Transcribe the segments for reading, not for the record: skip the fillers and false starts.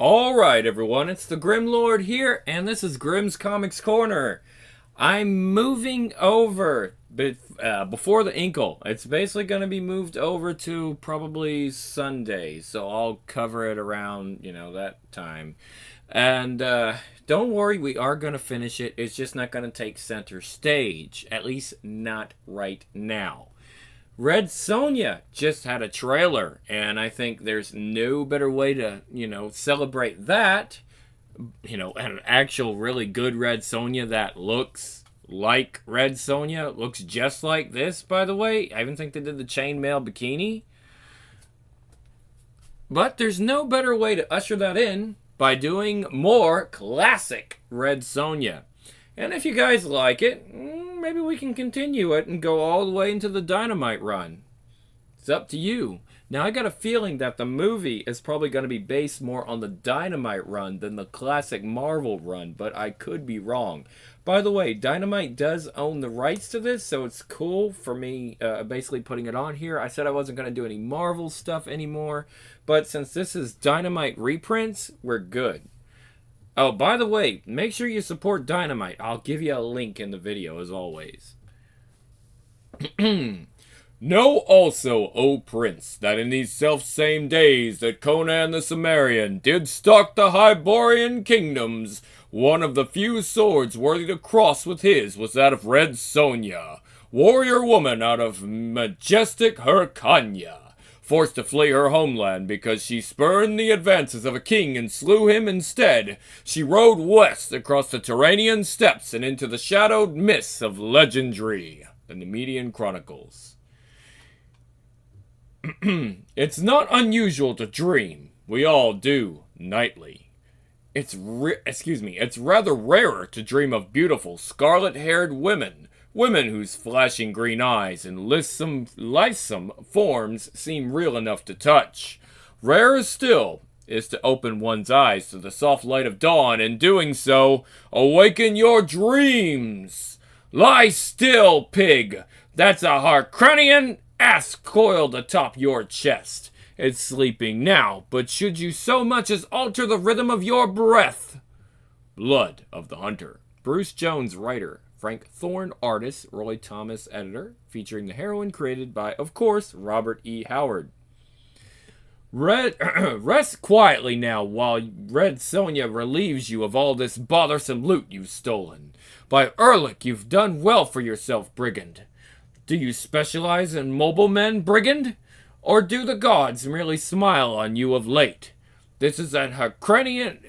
Alright, everyone, it's the Grim Lord here, and this is Grimm's Comics Corner. I'm moving over before the Inkle. It's basically going to be moved over to probably Sunday, so I'll cover it around, that time. And don't worry, we are going to finish it. It's just not going to take center stage, at least not right now. Red Sonja just had a trailer, and I think there's no better way to, celebrate that. An actual really good Red Sonja that looks like Red Sonja. Looks just like this, by the way. I even think they did the chainmail bikini. But there's no better way to usher that in by doing more classic Red Sonja. And if you guys like it, maybe we can continue it and go all the way into the Dynamite run. It's up to you. Now, I got a feeling that the movie is probably going to be based more on the Dynamite run than the classic Marvel run, but I could be wrong. By the way, Dynamite does own the rights to this, so it's cool for me basically putting it on here. I said I wasn't going to do any Marvel stuff anymore, but since this is Dynamite reprints, we're good. Oh, by the way, make sure you support Dynamite. I'll give you a link in the video, as always. Know also, O Prince, that in these self-same days that Conan the Cimmerian did stalk the Hyborian kingdoms, one of the few swords worthy to cross with his was that of Red Sonja, warrior woman out of majestic Hyrcania, forced to flee her homeland because she spurned the advances of a king and slew him instead. She rode west across the Turanian steppes and into the shadowed mists of legendry, the Nemedian Chronicles. It's not unusual to dream. We all do, nightly. It's rather rarer to dream of beautiful, scarlet-haired women whose flashing green eyes and lithesome forms seem real enough to touch. Rarer still is to open one's eyes to the soft light of dawn, and doing so, awaken your dreams. Lie still, pig! That's a Hyrcanian ass coiled atop your chest. It's sleeping now, but should you so much as alter the rhythm of your breath? Blood of the Hunter. Bruce Jones, writer. Frank Thorne, artist. Roy Thomas, editor. Featuring the heroine created by, of course, Robert E. Howard. Rest quietly now while Red Sonja relieves you of all this bothersome loot you've stolen. By Ehrlich, you've done well for yourself, brigand. Do you specialize in mobile men, brigand? Or do the gods merely smile on you of late? This is a Hyrcanian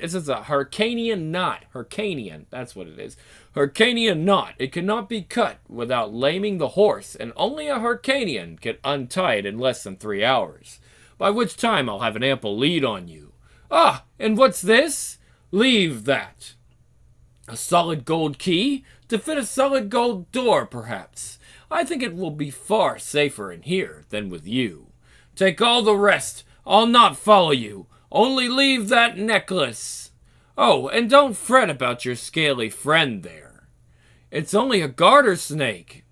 knot. Hyrcanian, that's what it is. Hyrcanian knot. It cannot be cut without laming the horse, and only a Hyrcanian can untie it in less than 3 hours. By which time I'll have an ample lead on you. Ah, and what's this? Leave that. A solid gold key? To fit a solid gold door, perhaps. I think it will be far safer in here than with you. Take all the rest. I'll not follow you. Only leave that necklace. Oh, and don't fret about your scaly friend there. It's only a garter snake.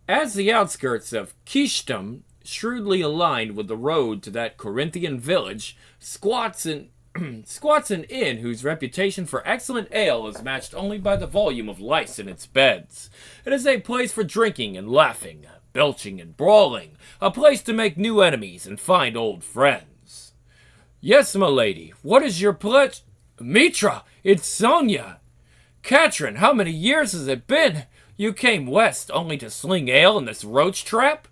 As the outskirts of Kishtam, shrewdly aligned with the road to that Corinthian village, squats an inn whose reputation for excellent ale is matched only by the volume of lice in its beds. It is a place for drinking and laughing, belching and brawling, a place to make new enemies and find old friends. Yes, my lady, what is your pledge? Mitra, it's Sonja. Katrin, how many years has it been? You came west only to sling ale in this roach trap?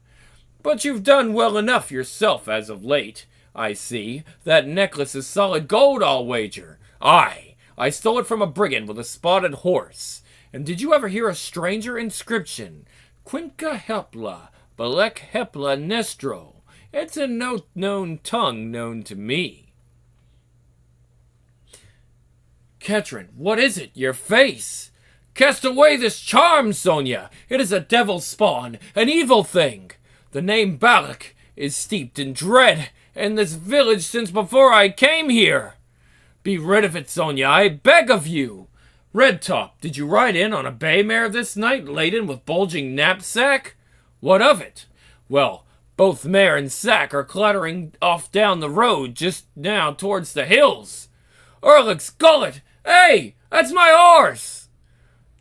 But you've done well enough yourself as of late. I see. That necklace is solid gold, I'll wager. Aye, I stole it from a brigand with a spotted horse. And did you ever hear a stranger inscription? Quinca Hepla, Belek Hepla Nestro. It's a no known tongue known to me. Katrin, what is it? Your face? Cast away this charm, Sonja. It is a devil's spawn, an evil thing. The name Balak is steeped in dread in this village since before I came here. Be rid of it, Sonja, I beg of you. Redtop, did you ride in on a bay mare this night, laden with bulging knapsack? What of it? Well, Both mare and sack are clattering off down the road just now towards the hills. Erlich's gullet! Hey, that's my horse!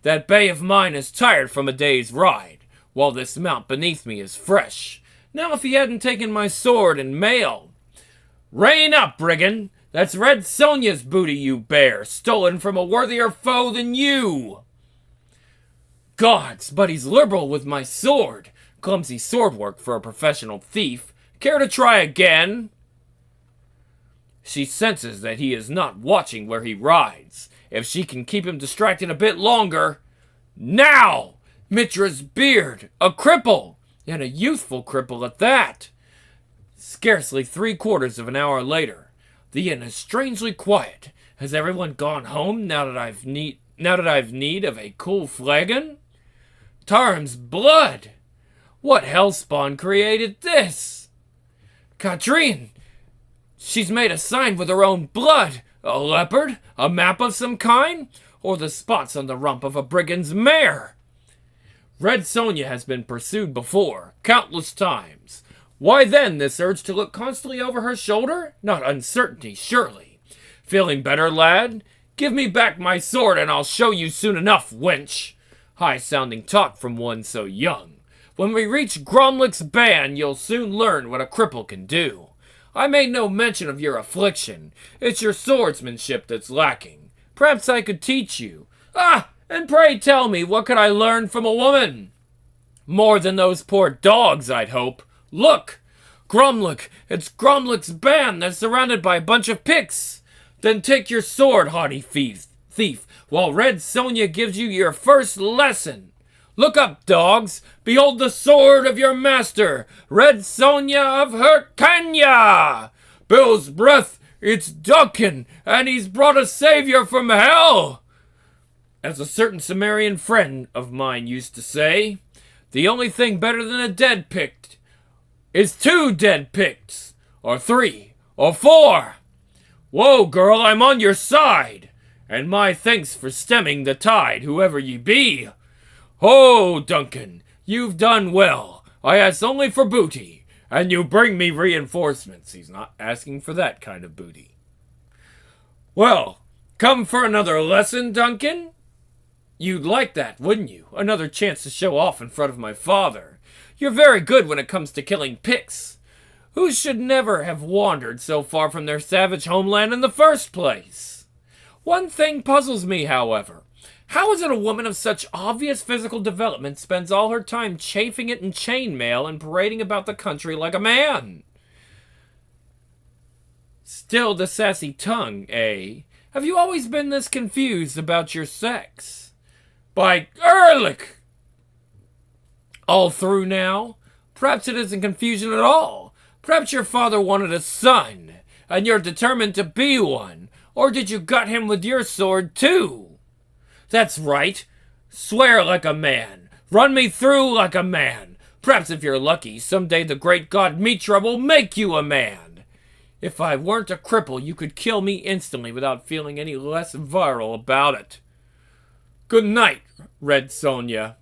That bay of mine is tired from a day's ride, while this mount beneath me is fresh. Now if he hadn't taken my sword and mail. Rein up, brigand! That's Red Sonja's booty you bear, stolen from a worthier foe than you! Gods, but he's liberal with my sword! Clumsy sword work for a professional thief. Care to try again? She senses that he is not watching where he rides. If she can keep him distracted a bit longer... Now! Mitra's beard! A cripple! And a youthful cripple at that! Scarcely 3/4 of an hour later, the inn is strangely quiet. Has everyone gone home now that I've need of a cool flagon? Tarim's blood! What hellspawn created this? Katrine! She's made a sign with her own blood. A leopard? A map of some kind? Or the spots on the rump of a brigand's mare? Red Sonja has been pursued before, countless times. Why then this urge to look constantly over her shoulder? Not uncertainty, surely. Feeling better, lad? Give me back my sword and I'll show you soon enough, wench. High-sounding talk from one so young. When we reach Gromlich's band, you'll soon learn what a cripple can do. I made no mention of your affliction. It's your swordsmanship that's lacking. Perhaps I could teach you. Ah, and pray tell me, what could I learn from a woman? More than those poor dogs, I'd hope. Look! Gromlich! It's Gromlich's band that's surrounded by a bunch of picks. Then take your sword, haughty thief, while Red Sonja gives you your first lesson. Look up, dogs! Behold the sword of your master, Red Sonja of Hyrcania! Bill's breath, it's Duncan, and he's brought a savior from hell! As a certain Cimmerian friend of mine used to say, the only thing better than a dead picked is 2 dead picks, or 3, or 4. Whoa, girl, I'm on your side, and my thanks for stemming the tide, whoever ye be. Oh, Duncan, you've done well. I ask only for booty, and you bring me reinforcements. He's not asking for that kind of booty. Well, come for another lesson, Duncan? You'd like that, wouldn't you? Another chance to show off in front of my father. You're very good when it comes to killing Picts. Who should never have wandered so far from their savage homeland in the first place? One thing puzzles me, however. How is it a woman of such obvious physical development spends all her time chafing it in chainmail and parading about the country like a man? Still the sassy tongue, eh? Have you always been this confused about your sex? By Erlich! All through now? Perhaps it isn't confusion at all. Perhaps your father wanted a son, and you're determined to be one. Or did you gut him with your sword, too? That's right. Swear like a man. Run me through like a man. Perhaps if you're lucky, someday the great god Mitra will make you a man. If I weren't a cripple, you could kill me instantly without feeling any less virile about it. Good night, Red Sonja.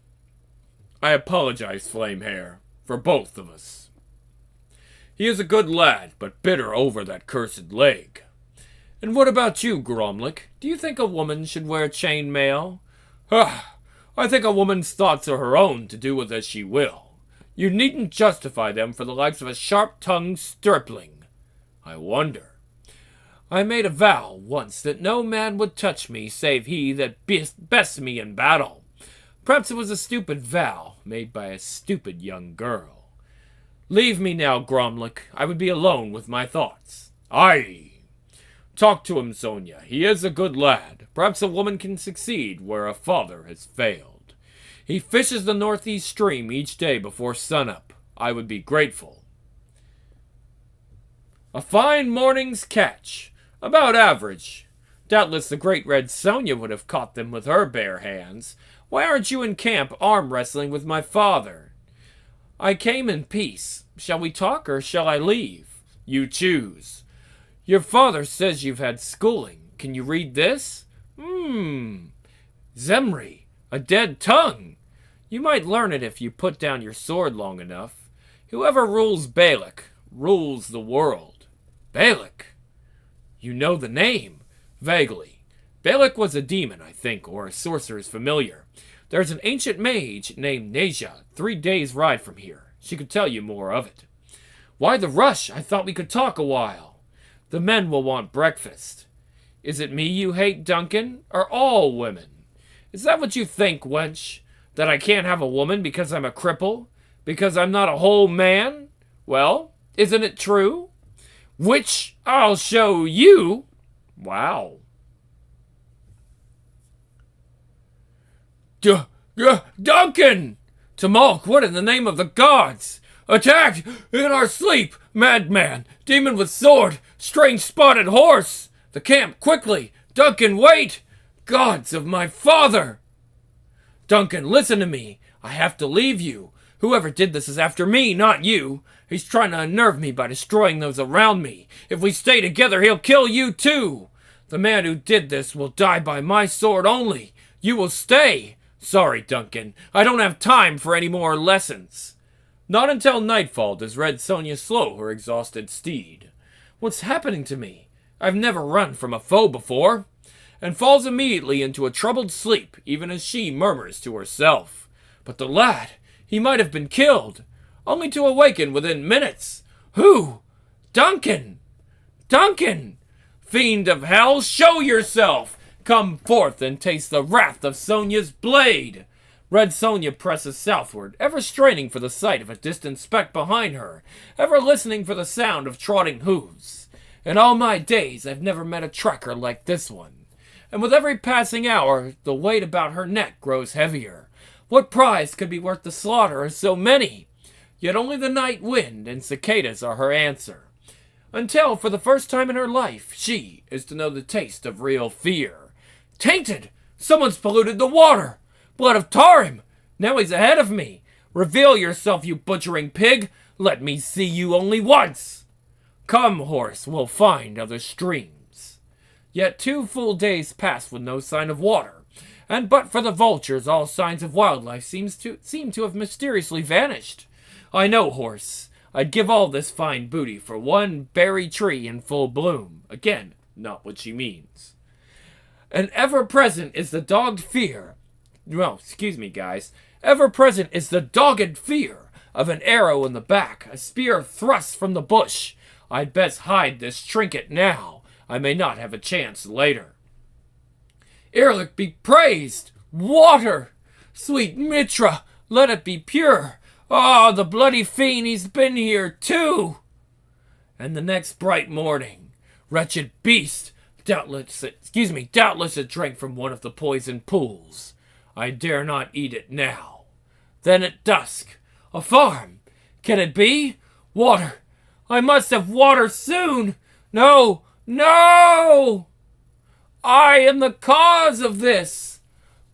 I apologize, Flamehair, for both of us. He is a good lad, but bitter over that cursed leg. And what about you, Gromlich? Do you think a woman should wear chainmail? I think a woman's thoughts are her own to do with as she will. You needn't justify them for the likes of a sharp-tongued stripling. I wonder. I made a vow once that no man would touch me save he that bests me in battle. Perhaps it was a stupid vow made by a stupid young girl. Leave me now, Gromlich. I would be alone with my thoughts. Aye. Talk to him, Sonja. He is a good lad. Perhaps a woman can succeed where a father has failed. He fishes the northeast stream each day before sunup. I would be grateful. A fine morning's catch. About average. Doubtless the great Red Sonja would have caught them with her bare hands. Why aren't you in camp arm wrestling with my father? I came in peace. Shall we talk or shall I leave? You choose. Your father says you've had schooling. Can you read this? Zemri, a dead tongue. You might learn it if you put down your sword long enough. Whoever rules Balak rules the world. Balak? You know the name? Vaguely. Balak was a demon, I think, or a sorcerer's familiar. There's an ancient mage named Neja, 3 days' ride from here. She could tell you more of it. Why the rush? I thought we could talk a while. The men will want breakfast. Is it me you hate, Duncan, or all women? Is that what you think, wench? That I can't have a woman because I'm a cripple? Because I'm not a whole man? Well, isn't it true? Which I'll show you. Wow. Duncan! Tamok, what in the name of the gods? Attacked in our sleep! Madman! Demon with sword! Strange spotted horse! The camp, quickly! Duncan, wait! Gods of my father! Duncan, listen to me. I have to leave you. Whoever did this is after me, not you. He's trying to unnerve me by destroying those around me. If we stay together, he'll kill you too. The man who did this will die by my sword only. You will stay. Sorry, Duncan. I don't have time for any more lessons. Not until nightfall does Red Sonja slow her exhausted steed. What's happening to me? I've never run from a foe before. And falls immediately into a troubled sleep, even as she murmurs to herself. But the lad, he might have been killed, only to awaken within minutes. Who? Duncan! Duncan! Fiend of hell, show yourself! Come forth and taste the wrath of Sonja's blade! Red Sonja presses southward, ever straining for the sight of a distant speck behind her, ever listening for the sound of trotting hooves. In all my days, I've never met a tracker like this one. And with every passing hour, the weight about her neck grows heavier. What prize could be worth the slaughter of so many? Yet only the night wind and cicadas are her answer. Until, for the first time in her life, she is to know the taste of real fear. Tainted! Someone's polluted the water! Blood of Tarim! Now he's ahead of me! Reveal yourself, you butchering pig! Let me see you only once! Come, horse, we'll find other streams. Yet 2 full days pass with no sign of water, and but for the vultures, all signs of wildlife seem to have mysteriously vanished. I know, horse, I'd give all this fine booty for one berry tree in full bloom. Again, not what she means. And ever present is the dogged fear. Well, excuse me, guys. Ever present is the dogged fear of an arrow in the back, a spear thrust from the bush. I'd best hide this trinket now. I may not have a chance later. Erlich be praised! Water! Sweet Mitra, let it be pure! Ah, the bloody fiend, he's been here too! And the next bright morning, wretched beast, doubtless it drank from one of the poisoned pools. I dare not eat it now. Then at dusk, a farm. Can it be? Water! I must have water soon! No! No! I am the cause of this!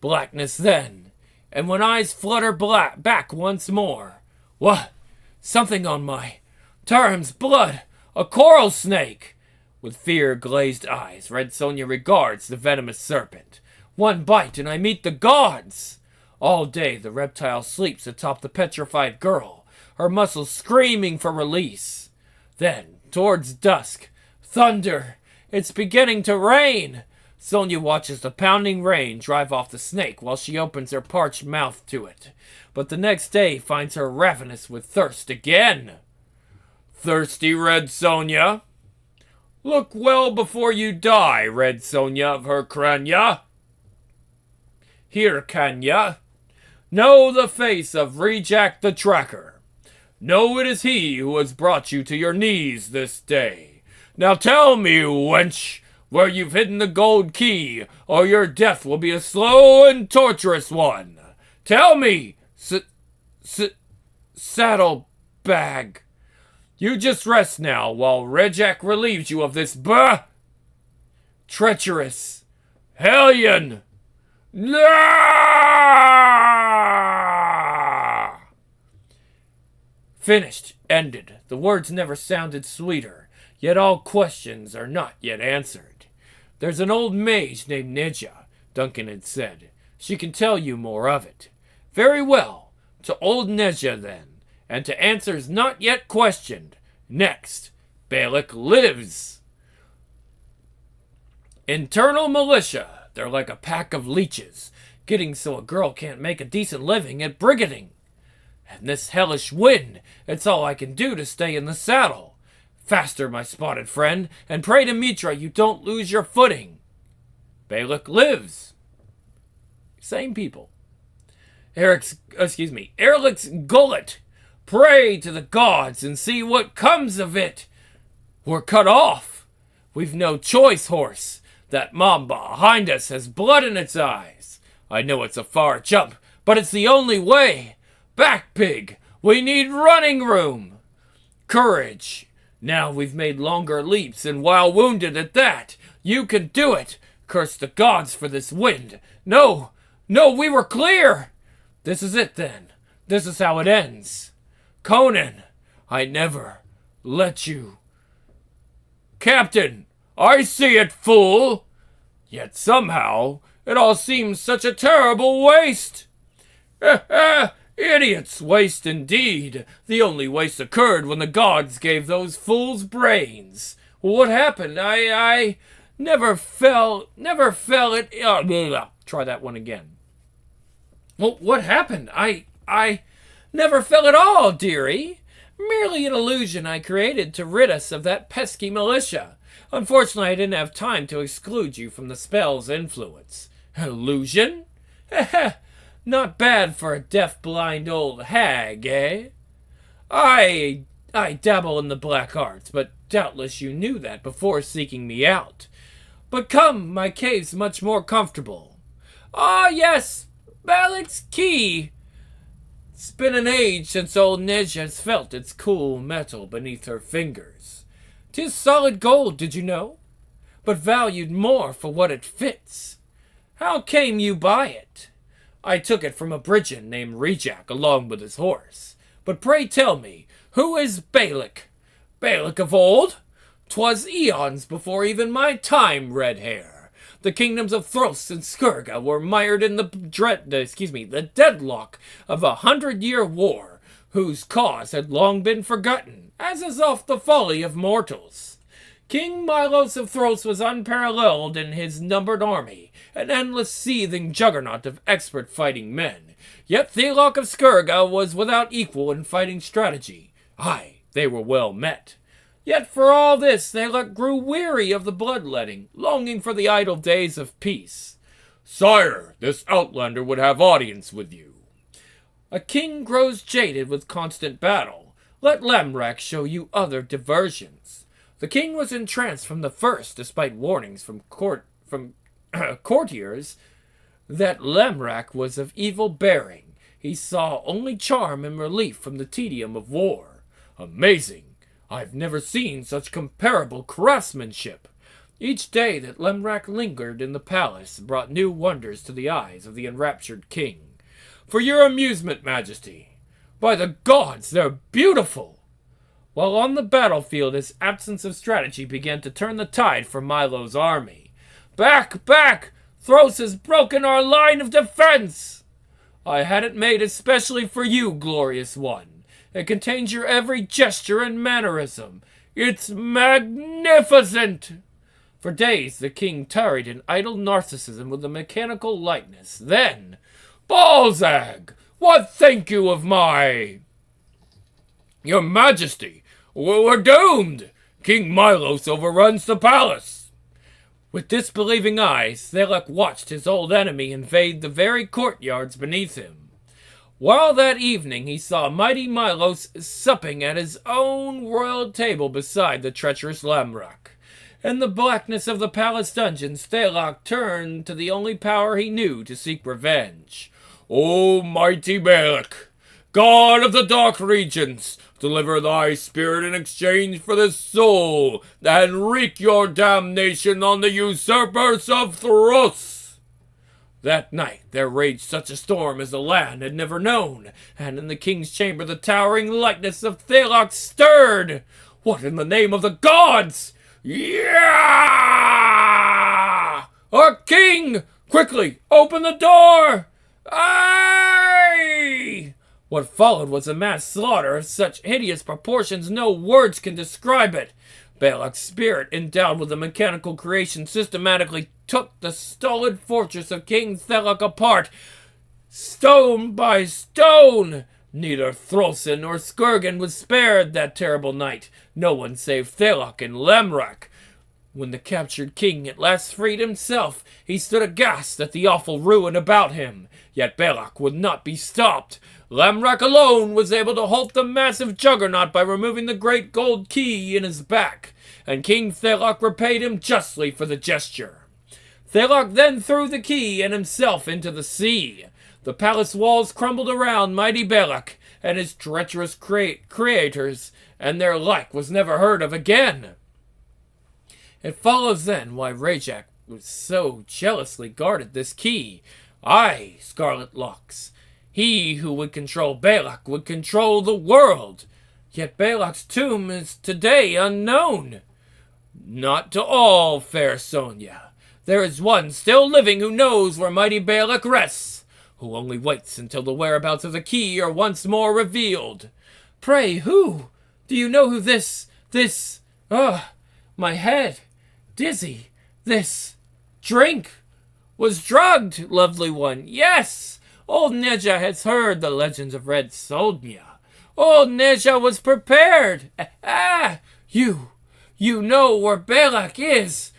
Blackness then, and when eyes flutter back once more. What? Something on my Tarim's blood! A coral snake! With fear-glazed eyes, Red Sonja regards the venomous serpent. One bite and I meet the gods! All day the reptile sleeps atop the petrified girl, her muscles screaming for release. Then, towards dusk, thunder! It's beginning to rain! Sonja watches the pounding rain drive off the snake while she opens her parched mouth to it. But the next day finds her ravenous with thirst again. Thirsty, Red Sonja? Look well before you die, Red Sonja of her Kranya. Here, Kanya. Know the face of Rejak the Tracker. Know it is he who has brought you to your knees this day. Now tell me, wench, where you've hidden the gold key, or your death will be a slow and torturous one. Tell me, saddlebag. You just rest now, while Rejak relieves you of this treacherous hellion. Finished, ended. The words never sounded sweeter. Yet all questions are not yet answered. There's an old mage named Neja, Duncan had said. She can tell you more of it. Very well, to old Neja then, and to answers not yet questioned. Next, Balak lives. Internal militia. They're like a pack of leeches, getting so a girl can't make a decent living at brigading. And this hellish wind, it's all I can do to stay in the saddle. Faster, my spotted friend, and pray to Mitra you don't lose your footing. Balak lives. Same people. Erlic's gullet. Pray to the gods and see what comes of it. We're cut off. We've no choice, horse. That mamba behind us has blood in its eyes. I know it's a far jump, but it's the only way. Back, pig. We need running room. Courage. Now we've made longer leaps, and while wounded at that, you can do it. Curse the gods for this wind. No, we were clear. This is it, then. This is how it ends. Conan, I never let you. Captain, I see it, fool. Yet somehow it all seems such a terrible waste. Idiots, waste indeed. The only waste occurred when the gods gave those fools brains. What happened? I never fell it. Try that one again. Well, what happened? I never fell at all, dearie. Merely an illusion I created to rid us of that pesky militia. Unfortunately, I didn't have time to exclude you from the spell's influence. Illusion? Not bad for a deaf-blind old hag, eh? I dabble in the black arts, but doubtless you knew that before seeking me out. But come, my cave's much more comfortable. Ah, yes, Balak's key. It's been an age since old Nej has felt its cool metal beneath her fingers. 'Tis solid gold, did you know? But valued more for what it fits. How came you by it? I took it from a Bridgen named Rejak along with his horse. But pray tell me, who is Balak? Balak of old? 'Twas eons before even my time, red hair. The kingdoms of Thros and Skurga were mired in the deadlock of 100-year war, whose cause had long been forgotten, as is oft the folly of mortals. King Milos of Thros was unparalleled in his numbered army, an endless seething juggernaut of expert fighting men. Yet Thelok of Skurga was without equal in fighting strategy. Aye, they were well met. Yet for all this Thelok grew weary of the bloodletting, longing for the idle days of peace. Sire, this outlander would have audience with you. A king grows jaded with constant battle. Let Lamrak show you other diversions. The king was entranced from the first, despite warnings from courtiers that Lamrak was of evil bearing. He saw only charm and relief from the tedium of war. Amazing! I've never seen such comparable craftsmanship. Each day that Lamrak lingered in the palace brought new wonders to the eyes of the enraptured king. For your amusement, Majesty, by the gods, they're beautiful! While on the battlefield, his absence of strategy began to turn the tide for Milo's army. Back, back! Thros has broken our line of defense! I had it made especially for you, glorious one. It contains your every gesture and mannerism. It's magnificent! For days the king tarried in idle narcissism with a mechanical lightness. Then, Balzag, what think you of my... Your Majesty, we're doomed! King Milos overruns the palace! With disbelieving eyes, Thelok watched his old enemy invade the very courtyards beneath him. While that evening he saw mighty Milos supping at his own royal table beside the treacherous Lamrak. In the blackness of the palace dungeons, Thelok turned to the only power he knew to seek revenge. O mighty Balak, god of the dark regions, deliver thy spirit in exchange for this soul, and wreak your damnation on the usurpers of Thros. That night there raged such a storm as the land had never known, and in the king's chamber the towering likeness of Thelok stirred. What in the name of the gods? Yeah! Our king! Quickly, open the door! Aye! What followed was a mass slaughter of such hideous proportions no words can describe it. Balak's spirit, endowed with a mechanical creation, systematically took the stolid fortress of King Thelok apart, stone by stone. Neither Throlson nor Skurgen was spared that terrible night. No one save Thelok and Lamrak. When the captured king at last freed himself, he stood aghast at the awful ruin about him. Yet Balak would not be stopped. Lamrak alone was able to halt the massive juggernaut by removing the great gold key in his back, and King Thelok repaid him justly for the gesture. Thelok then threw the key and himself into the sea. The palace walls crumbled around mighty Balak and his treacherous creators, and their like was never heard of again. It follows then why Rajak was so jealously guarded this key. Aye, Scarlet Locks, he who would control Balak would control the world. Yet Balak's tomb is today unknown. Not to all, fair Sonja. There is one still living who knows where mighty Balak rests, who only waits until the whereabouts of the key are once more revealed. Pray, who? Do you know who my head, dizzy, this drink was drugged, lovely one. Yes, old Neja has heard the legends of Red Sonja. Old Neja was prepared. You know where Balak is.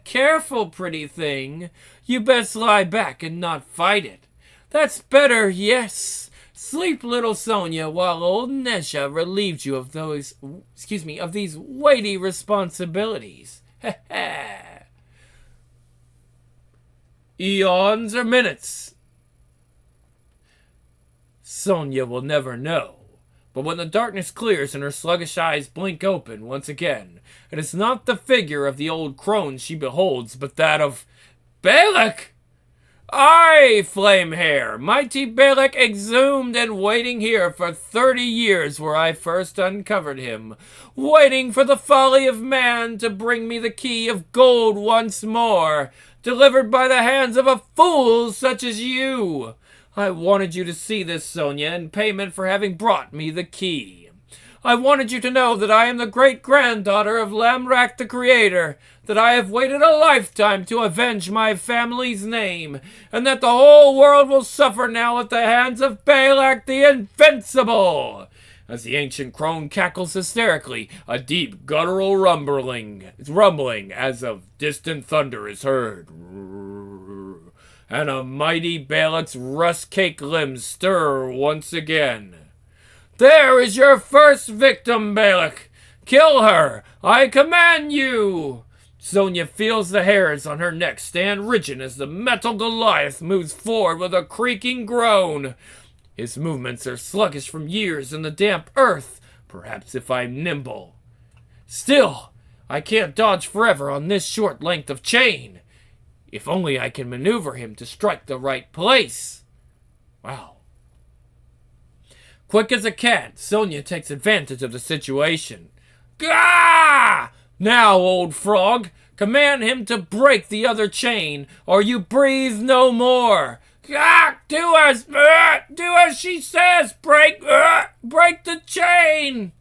Careful, pretty thing. You best lie back and not fight it. That's better, yes. Sleep, little Sonja, while old Neja relieved you of these weighty responsibilities. Eons or minutes? Sonja will never know. But when the darkness clears and her sluggish eyes blink open once again, it is not the figure of the old crone she beholds, but that of Balak! Aye, Flame Hair, mighty Balak exhumed and waiting here for 30 years where I first uncovered him, waiting for the folly of man to bring me the key of gold once more, delivered by the hands of a fool such as you. I wanted you to see this, Sonja, in payment for having brought me the key. I wanted you to know that I am the great-granddaughter of Lamrak the Creator, that I have waited a lifetime to avenge my family's name, and that the whole world will suffer now at the hands of Balak the Invincible. As the ancient crone cackles hysterically, a deep guttural rumbling as of distant thunder is heard, and a mighty Balak's rust-caked limbs stir once again. There is your first victim, Balak. Kill her, I command you. Sonja feels the hairs on her neck stand rigid as the metal Goliath moves forward with a creaking groan. His movements are sluggish from years in the damp earth, perhaps if I'm nimble. Still, I can't dodge forever on this short length of chain. If only I can maneuver him to strike the right place. Wow. Quick as a cat, Sonja takes advantage of the situation. Gah! Now, old frog, command him to break the other chain, or you breathe no more. Gah! Do as she says. Break the chain.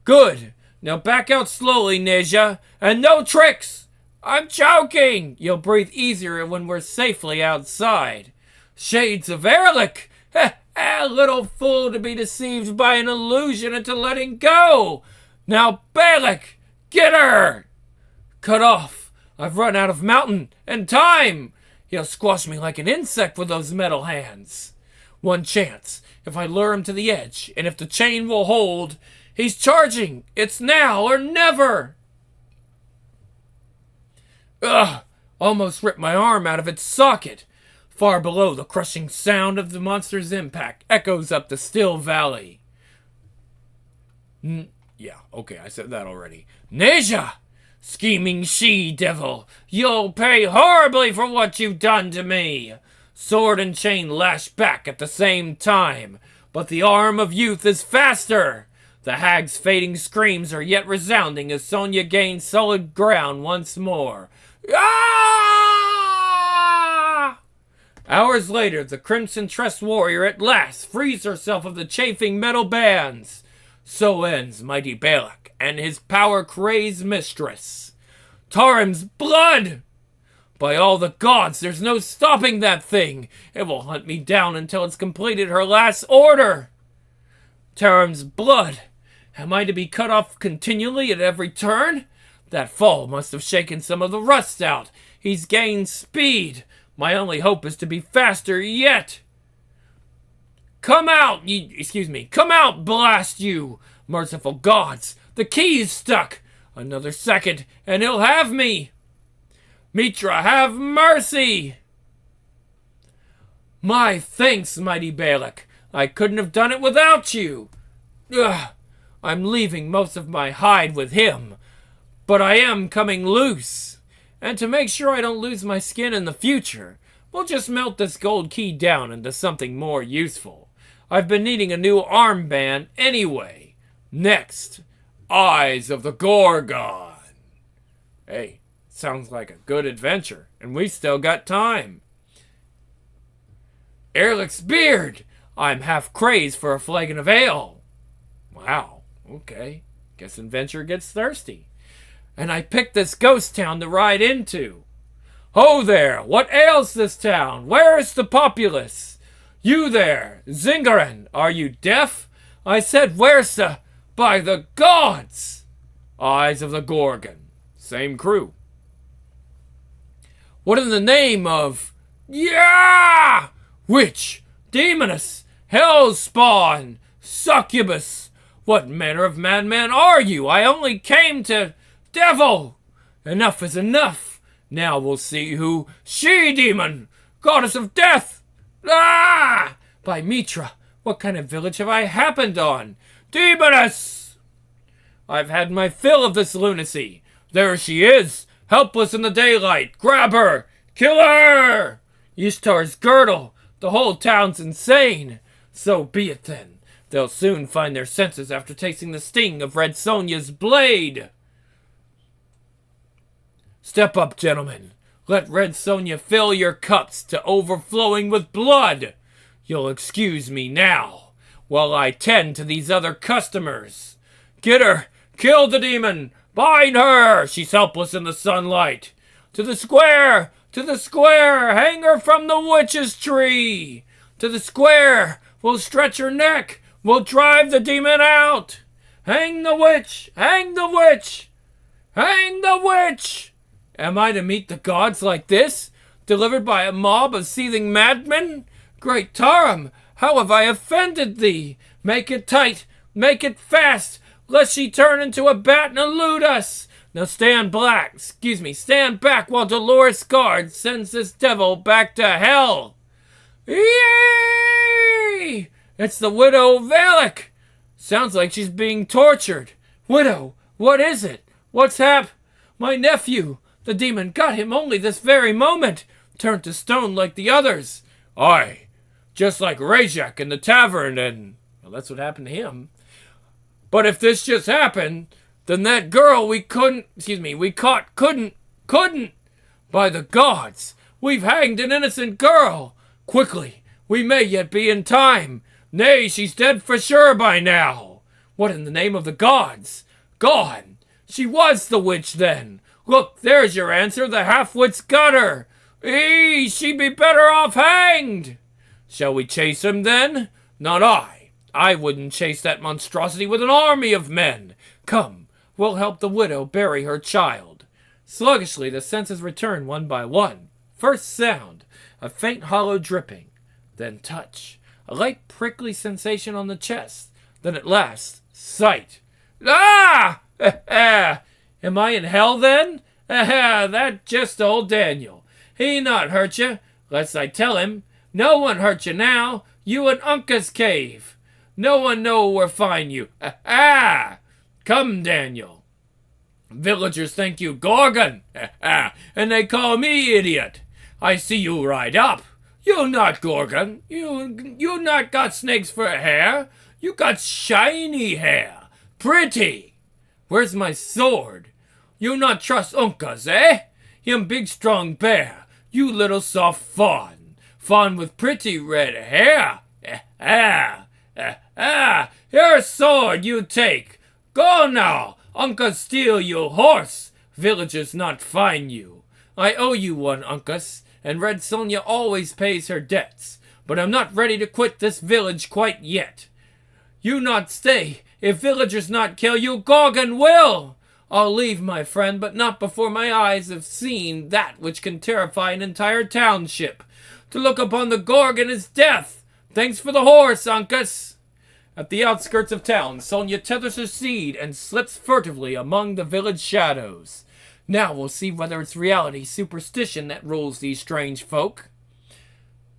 Good. Now back out slowly, Neja, and no tricks. I'm choking. You'll breathe easier when we're safely outside. Shades of Erlich! Little fool to be deceived by an illusion into letting go. Now, Balak, get her! Cut off. I've run out of mountain and time. He'll squash me like an insect with those metal hands. One chance. If I lure him to the edge, and if the chain will hold. He's charging. It's now or never. Ugh! Almost ripped my arm out of its socket. Far below, the crushing sound of the monster's impact echoes up the still valley. Yeah, okay, I said that already. Neja! Scheming she-devil! You'll pay horribly for what you've done to me! Sword and chain lash back at the same time, but the arm of youth is faster! The hag's fading screams are yet resounding as Sonja gains solid ground once more. Ah! Hours later, the Crimson Tress warrior at last frees herself of the chafing metal bands. So ends mighty Balak and his power-crazed mistress. Tarim's blood! By all the gods, there's no stopping that thing. It will hunt me down until it's completed her last order. Tarim's blood. Am I to be cut off continually at every turn? That fall must have shaken some of the rust out. He's gained speed. My only hope is to be faster yet. Come out, come out, blast you! Merciful gods, the key is stuck. Another second, and he'll have me. Mitra, have mercy! My thanks, mighty Balak. I couldn't have done it without you. Ugh, I'm leaving most of my hide with him, but I am coming loose. And to make sure I don't lose my skin in the future, we'll just melt this gold key down into something more useful. I've been needing a new armband anyway. Next, Eyes of the Gorgon. Hey, sounds like a good adventure, and we still got time. Erlich's beard. I'm half crazed for a flagon of ale. Wow, okay. Guess adventure gets thirsty. And I picked this ghost town to ride into. Ho there, what ails this town? Where is the populace? You there, Zingaran, are you deaf? I said, where's the... By the gods! Eyes of the Gorgon. Same crew. What in the name of... Yeah! Witch, demoness, hellspawn, succubus. What manner of madman are you? I only came to... Devil! Enough is enough. Now we'll see who... She-demon! Goddess of death! Ah! By Mitra, what kind of village have I happened on? Demoness! I've had my fill of this lunacy. There she is, helpless in the daylight. Grab her! Kill her! Ishtar's girdle. The whole town's insane. So be it then. They'll soon find their senses after tasting the sting of Red Sonja's blade. Step up, gentlemen. Let Red Sonja fill your cups to overflowing with blood. You'll excuse me now, while I tend to these other customers. Get her! Kill the demon! Bind her! She's helpless in the sunlight. To the square! To the square! Hang her from the witch's tree! To the square! We'll stretch her neck! We'll drive the demon out! Hang the witch! Hang the witch! Hang the witch! Am I to meet the gods like this? Delivered by a mob of seething madmen? Great Tarim, how have I offended thee? Make it tight! Make it fast! Lest she turn into a bat and elude us! Now stand back while Dolores Guard sends this devil back to hell! Yee! It's the widow Valak! Sounds like she's being tortured. Widow, what is it? What's My nephew! The demon got him only this very moment! Turned to stone like the others! Aye, just like Rajak in the tavern and... Well, that's what happened to him. But if this just happened, then that girl we couldn't... Couldn't! By the gods! We've hanged an innocent girl! Quickly! We may yet be in time! Nay, she's dead for sure by now! What in the name of the gods? Gone! She was the witch then! Look, there's your answer. The half-wit's got her. She'd be better off hanged. Shall we chase him then? Not I. I wouldn't chase that monstrosity with an army of men. Come, we'll help the widow bury her child. Sluggishly, the senses return one by one. First sound, a faint hollow dripping. Then touch, a light prickly sensation on the chest. Then at last, sight. Ah! Am I in hell then? That just old Daniel. He not hurt you, lest I tell him. No one hurt you now. You in Unca's cave. No one know where find you. Come, Daniel. Villagers think you Gorgon. And they call me idiot. I see you ride up. You not Gorgon. You not got snakes for hair. You got shiny hair. Pretty. Where's my sword? You not trust Uncas, eh? Him big strong bear. You little soft fawn. Fun with pretty red hair. Your sword you take. Go now. Uncas steal your horse. Villagers not find you. I owe you one, Uncas, and Red Sonja always pays her debts. But I'm not ready to quit this village quite yet. You not stay. If villagers not kill you, Gorgon will. I'll leave, my friend, but not before my eyes have seen that which can terrify an entire township. To look upon the Gorgon is death. Thanks for the horse, Uncas. At the outskirts of town, Sonja tethers her steed and slips furtively among the village shadows. Now we'll see whether it's reality superstition that rules these strange folk.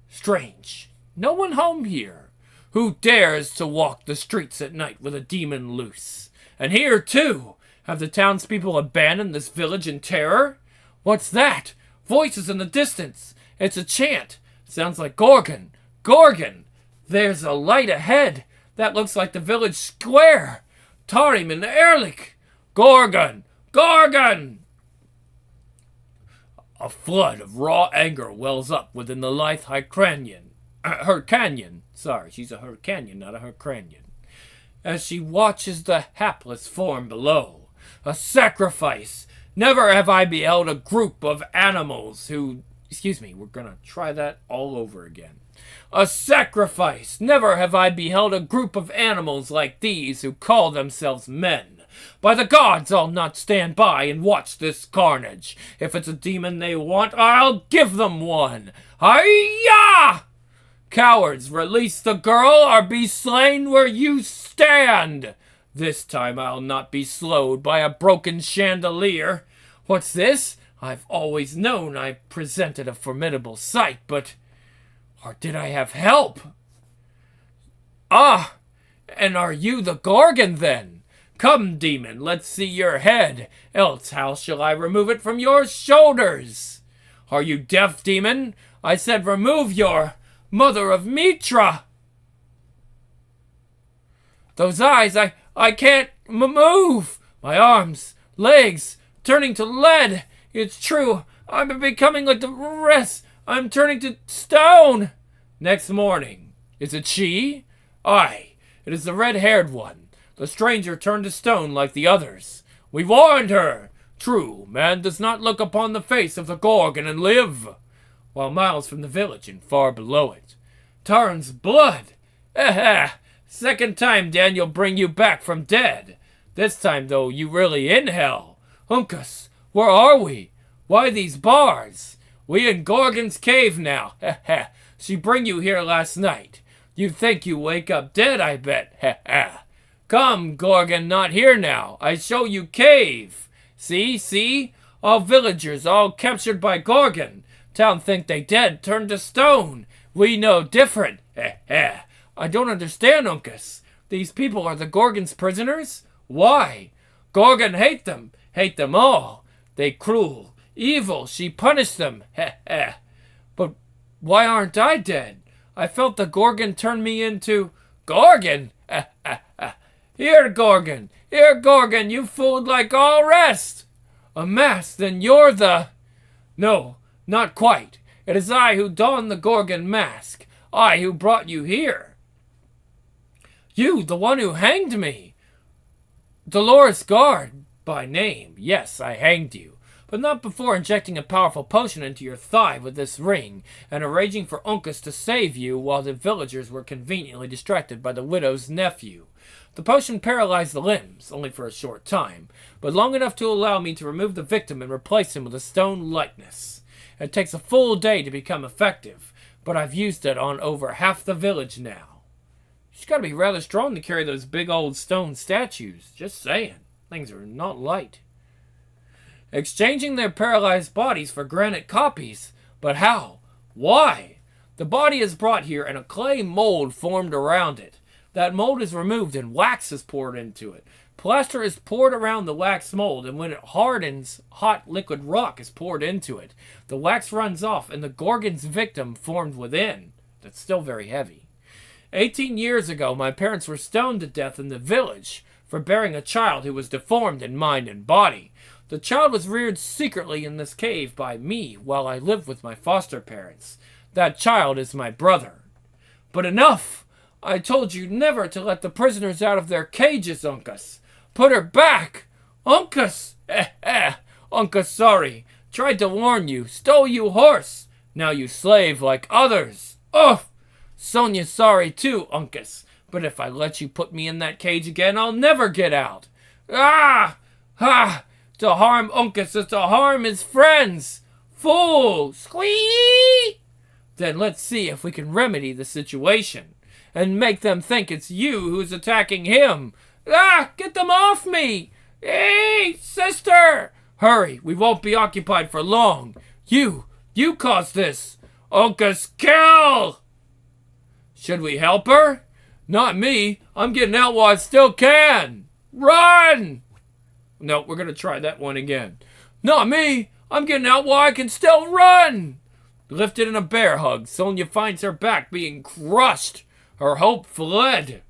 Strange. No one home here. Who dares to walk the streets at night with a demon loose? And here, too, have the townspeople abandoned this village in terror? What's that? Voices in the distance. It's a chant. Sounds like Gorgon. Gorgon! There's a light ahead. That looks like the village square. Tarim and Ehrlich. Gorgon! Gorgon! A flood of raw anger wells up within the lithe Hyrcanian. Sorry, she's a Hyrcanian, not a Hyrcanian. As she watches the hapless form below. A sacrifice. Never have I beheld a group of animals who... Excuse me, we're gonna try that all over again. A sacrifice. Never have I beheld a group of animals like these who call themselves men. By the gods, I'll not stand by and watch this carnage. If it's a demon they want, I'll give them one. Hi-yah! Cowards, release the girl or be slain where you stand. This time I'll not be slowed by a broken chandelier. What's this? I've always known I presented a formidable sight, but... Or did I have help? Ah! And are you the Gorgon, then? Come, demon, let's see your head, else how shall I remove it from your shoulders? Are you deaf, demon? I said remove your... Mother of Mitra! Those eyes, I can't move! My arms, legs, turning to lead! It's true, I'm becoming like the rest. I'm turning to stone. Next morning. Is it she? Aye, it is the red-haired one. The stranger turned to stone like the others. We warned her. True, man does not look upon the face of the Gorgon and live. While miles from the village and far below it. Tarn's blood. Second time Daniel bring you back from dead. This time, though, you really in hell. Uncas, where are we? Why these bars? We in Gorgon's cave now. She bring you here last night. You think you wake up dead, I bet. Come, Gorgon, not here now. I show you cave. See? All villagers, all captured by Gorgon. Town think they dead, turned to stone. We know different. I don't understand, Uncas. These people are the Gorgon's prisoners? Why? Gorgon hate them all. They cruel, evil, she punished them. But why aren't I dead? I felt the Gorgon turn me into... Gorgon? Here, Gorgon, you fooled like all rest. A mask, then you're the... No, not quite. It is I who donned the Gorgon mask. I who brought you here. You, the one who hanged me. Dolores Guard, by name. Yes, I hanged you. But not before injecting a powerful potion into your thigh with this ring, and arranging for Uncas to save you while the villagers were conveniently distracted by the widow's nephew. The potion paralyzed the limbs, only for a short time, but long enough to allow me to remove the victim and replace him with a stone likeness. It takes a full day to become effective, but I've used it on over half the village now. She's got to be rather strong to carry those big old stone statues. Just saying. Things are not light. Exchanging their paralyzed bodies for granite copies. But how? Why? The body is brought here and a clay mold formed around it. That mold is removed and wax is poured into it. Plaster is poured around the wax mold, and when it hardens, hot liquid rock is poured into it. The wax runs off, and the Gorgon's victim formed within. That's still very heavy. 18 years ago, my parents were stoned to death in the village for bearing a child who was deformed in mind and body. The child was reared secretly in this cave by me while I lived with my foster parents. That child is my brother. But enough! I told you never to let the prisoners out of their cages, Uncas. Put her back! Uncas! Uncas sorry. Tried to warn you. Stole you horse. Now you slave like others. Ugh! Sonja sorry too, Uncas. But if I let you put me in that cage again, I'll never get out. Ah! Ha! To harm Uncas is to harm his friends. Fool! Squeak! Then let's see if we can remedy the situation and make them think it's you who's attacking him. Ah! Get them off me! Hey, sister! Hurry, we won't be occupied for long. You caused this. Uncas, kill! Should we help her? Not me. I'm getting out while I still can. Run! No, we're going to try that one again. Not me. I'm getting out while I can still run. Lifted in a bear hug, Sonja finds her back being crushed. Her hope fled.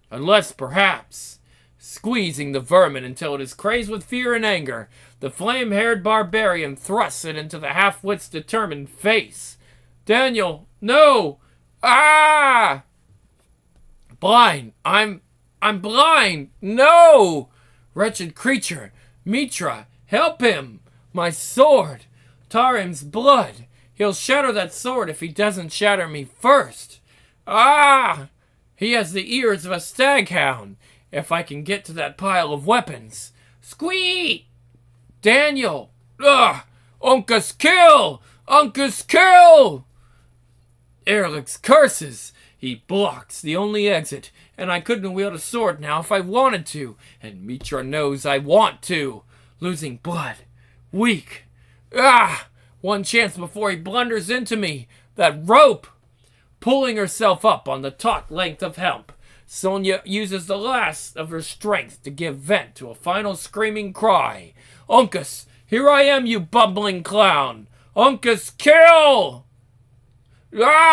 Unless, perhaps, squeezing the vermin until it is crazed with fear and anger, the flame-haired barbarian thrusts it into the half-wit's determined face. Daniel, no! Ah! Blind! I'm blind! No! Wretched creature! Mitra, help him! My sword! Tarim's blood! He'll shatter that sword if he doesn't shatter me first! Ah! He has the ears of a staghound! If I can get to that pile of weapons! Squeak! Daniel! Ugh! Uncas kill! Uncas kill! Erlic's curses! He blocks the only exit, and I couldn't wield a sword now if I wanted to, and Mitra knows I want to. Losing blood. Weak. Ah! One chance before he blunders into me. That rope! Pulling herself up on the taut length of hemp, Sonja uses the last of her strength to give vent to a final screaming cry. Uncas, here I am, you bumbling clown! Uncas, kill! Ah!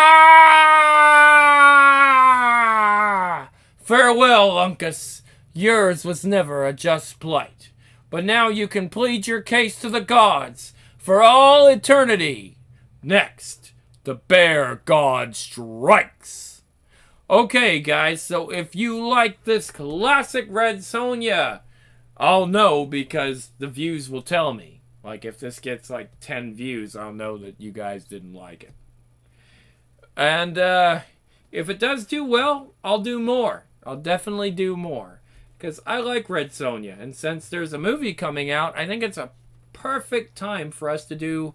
Farewell, Uncas. Yours was never a just plight. But now you can plead your case to the gods for all eternity. Next, the bear god strikes. Okay, guys, so if you like this classic Red Sonja, I'll know because the views will tell me. Like, if this gets like 10 views, I'll know that you guys didn't like it. And if it does do well, I'll do more. I'll definitely do more. Because I like Red Sonja. And since there's a movie coming out, I think it's a perfect time for us to do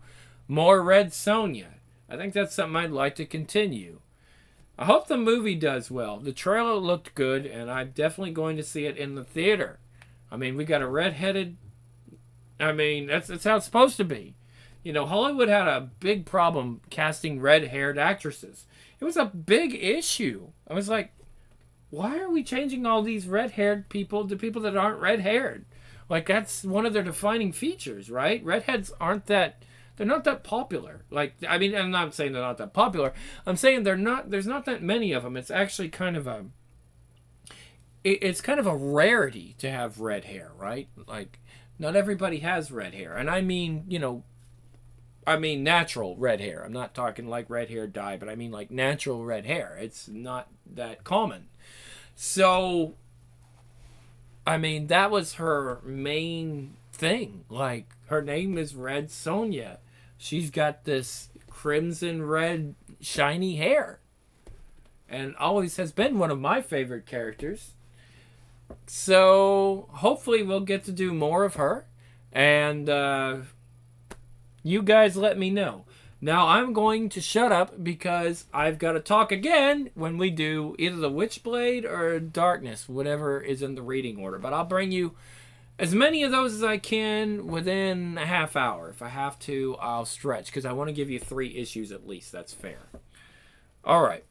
more Red Sonja. I think that's something I'd like to continue. I hope the movie does well. The trailer looked good, and I'm definitely going to see it in the theater. I mean, we got a redheaded... I mean, that's how it's supposed to be. You know, Hollywood had a big problem casting red-haired actresses. It was a big issue. I was like, why are we changing all these red-haired people to people that aren't red-haired? Like, that's one of their defining features, right? Redheads aren't that... They're not that popular. Like, I mean, I'm not saying they're not that popular. I'm saying there's not that many of them. It's actually kind of a... It's kind of a rarity to have red hair, right? Like, not everybody has red hair. And I mean, you know... I mean natural red hair. I'm not talking like red hair dye, but I mean like natural red hair. It's not that common. So, I mean, that was her main thing. Like, her name is Red Sonja. She's got this crimson red shiny hair. And always has been one of my favorite characters. So, hopefully we'll get to do more of her. And, you guys let me know. Now, I'm going to shut up because I've got to talk again when we do either the Witchblade or Darkness, whatever is in the reading order. But I'll bring you as many of those as I can within a half hour. If I have to, I'll stretch because I want to give you 3 issues at least. That's fair. All right.